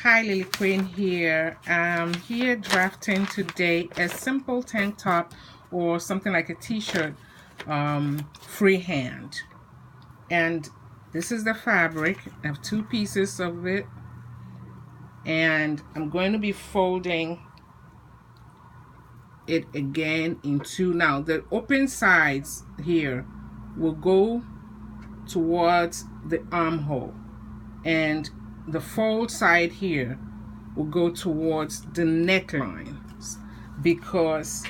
Hi, Lily Queen here. Here drafting today a simple tank top or something like a t-shirt, freehand. And this is the fabric. I have two pieces of it, and I'm going to be folding it again in two. Now the open sides here will go towards the armhole, and the fold side here will go towards the neckline because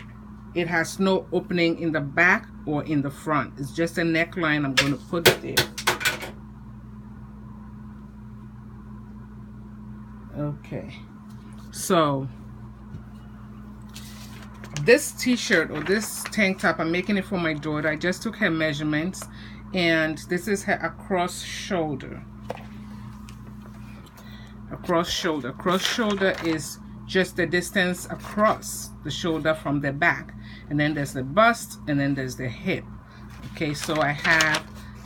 it has no opening in the back or in the front. It's just a neckline. I'm going to put it there. Okay, so this t-shirt or this tank top, I'm making it for my daughter. I just took her measurements, and this is her across shoulder. Across shoulder is just the distance across the shoulder from the back, and then there's the bust, and then there's the hip. Okay, so I have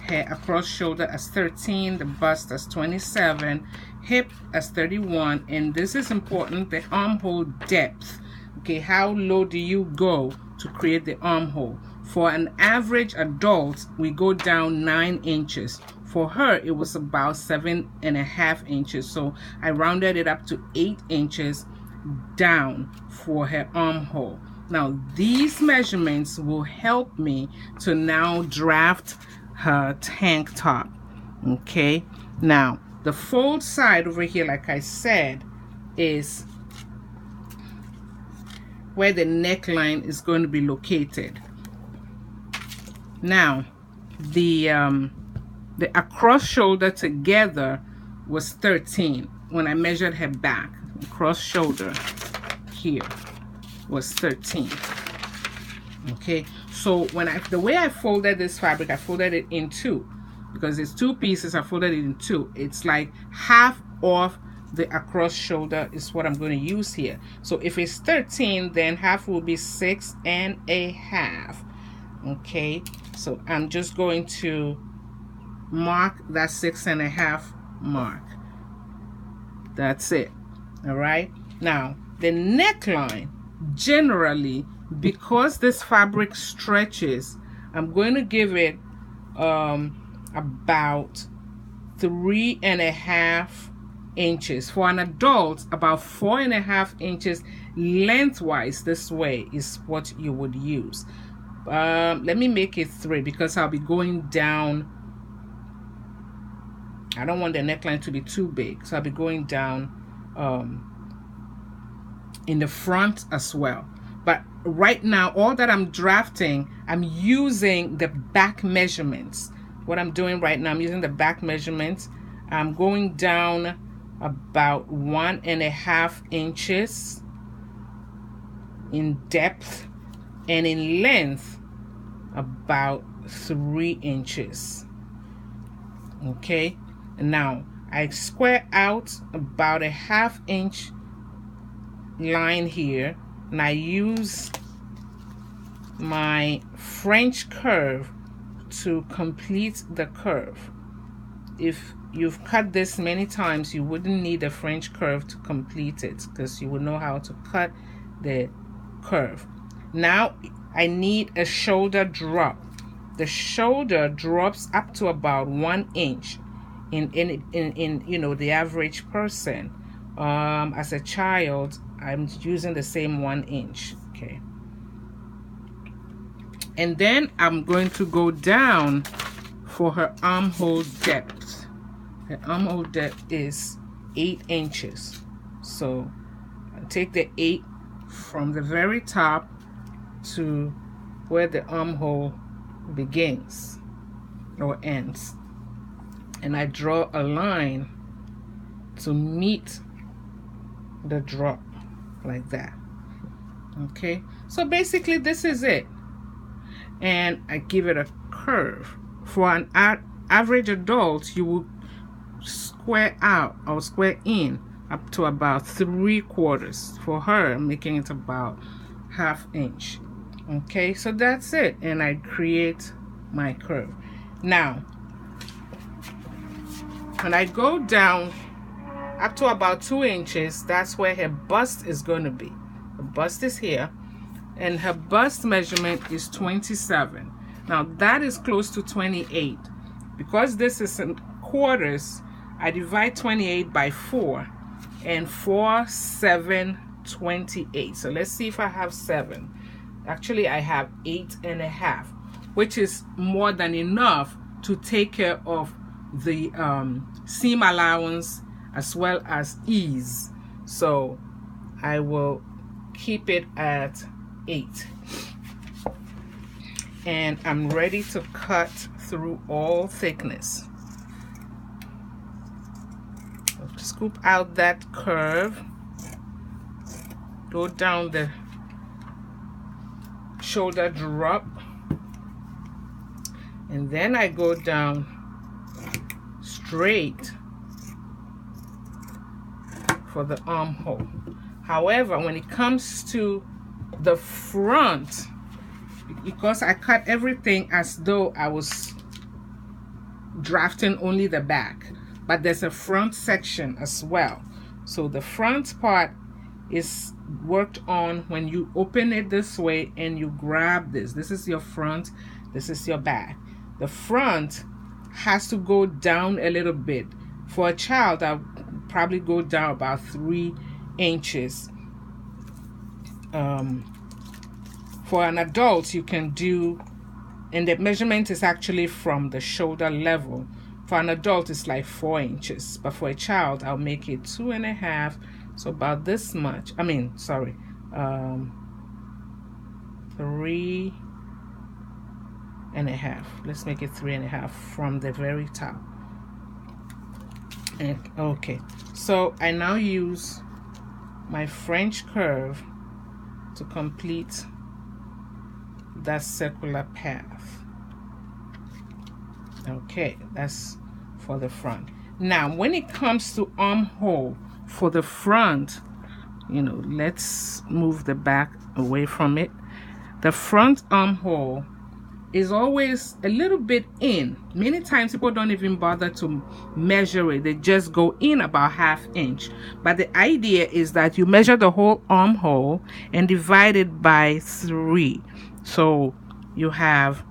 her across shoulder as 13, the bust as 27, hip as 31, and this is important, the armhole depth. Okay, how low do you go to create the armhole? For an average adult, we go down 9 inches. For her, it was about 7.5 inches. So I rounded it up to 8 inches down for her armhole. Now, these measurements will help me to now draft her tank top. Okay, now the fold side over here, like I said, is where the neckline is going to be located. Now, the across shoulder together was 13 when I measured her back. Across shoulder here was 13. Okay, so when the way I folded this fabric, I folded it in two because it's two pieces. I folded it in two. It's like half of the across shoulder is what I'm going to use here. So if it's 13, then half will be 6.5. Okay, so I'm just going to mark that 6.5 mark. That's it. All right, now the neckline, generally, because this fabric stretches, I'm going to give it about 3.5 inches. For an adult, about 4.5 inches lengthwise this way is what you would use. Let me make it 3 because I'll be going down. I don't want the neckline to be too big, so I'll be going down in the front as well. But right now, all that I'm drafting, I'm using the back measurements. What I'm doing right now, I'm using the back measurements. I'm going down about 1.5 inches in depth, and in length about 3 inches. Okay, and now I square out about a 1/2 inch line here, and I use my French curve to complete the curve. If you've cut this many times, you wouldn't need a French curve to complete it because you would know how to cut the curve. Now I need a shoulder drop. The shoulder drops up to about 1 inch in you know, the average person. As a child, I'm using the same 1 inch. Okay, and then I'm going to go down for her armhole depth. Her armhole depth is 8 inches. So I take the 8 from the very top to where the armhole begins or ends, and I draw a line to meet the drop like that. Okay, so basically this is it, and I give it a curve. For an average adult, you will square out or square in up to about 3/4. For her, I'm making it about 1/2 inch. Okay, so that's it, and I create my curve. Now when I go down up to about 2 inches. That's where her bust is going to be. The bust is here, and her bust measurement is 27. Now that is close to 28. Because this is in quarters, I divide 28 by 4, and 4, 7, 28. So let's see if I have 7. Actually, I have 8.5, which is more than enough to take care of the seam allowance as well as ease. So I will keep it at 8. And I'm ready to cut through all thickness. Scoop out that curve, go down the shoulder drop, and then I go down straight for the armhole. However, when it comes to the front, because I cut everything as though I was drafting only the back, but there's a front section as well. So the front part is worked on when you open it this way and you grab this. This is your front, this is your back. The front has to go down a little bit. For a child, I'll probably go down about 3 inches. For an adult, you can do, and the measurement is actually from the shoulder level. For an adult, it's like 4 inches, but for a child, I'll make it 2.5, so about this much. I mean, sorry, 3.5. Let's make it 3.5 from the very top. And okay, so I now use my French curve to complete that circular path. Okay, that's for the front. Now when it comes to armhole for the front, you know, let's move the back away from it. The front armhole is always a little bit in. Many times people don't even bother to measure it, they just go in about 1/2 inch. But the idea is that you measure the whole armhole and divide it by 3. So you have,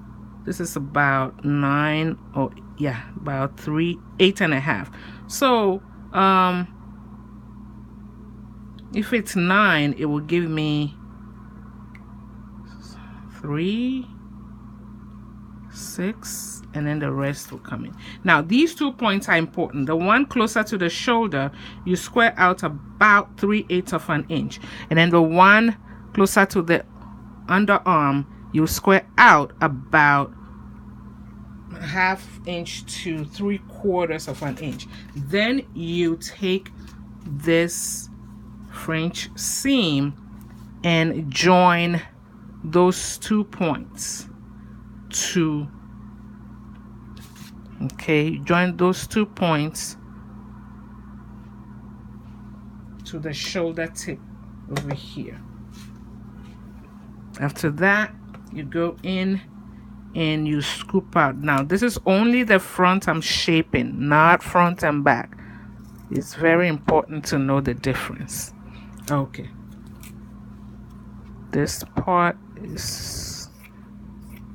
this is about 9, or yeah, about 3, 8.5. So if it's 9, it will give me 3, 6, and then the rest will come in. Now these 2 points are important. The one closer to the shoulder, you square out about 3/8 of an inch, and then the one closer to the underarm, you square out about 1/2 inch to 3/4 of an inch. Then you take this French seam and join those 2 points to, okay, join those 2 points to the shoulder tip over here. After that, you go in and you scoop out. Now this is only the front I'm shaping, not front and back. It's very important to know the difference. Okay, this part is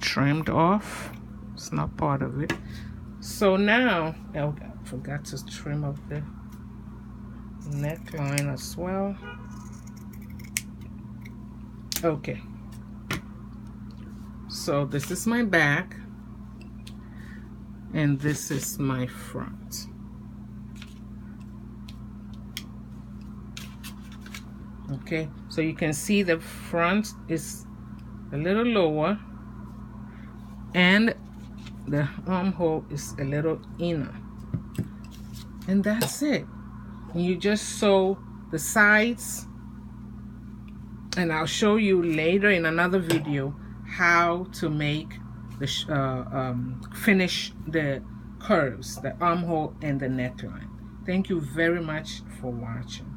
trimmed off, it's not part of it. So now, oh, I forgot to trim up the neckline as well. Okay, so this is my back and this is my front. Okay, so you can see the front is a little lower and the armhole is a little inner, and that's it. And you just sew the sides, and I'll show you later in another video how to make the finish the curves, the armhole and the neckline. Thank you very much for watching.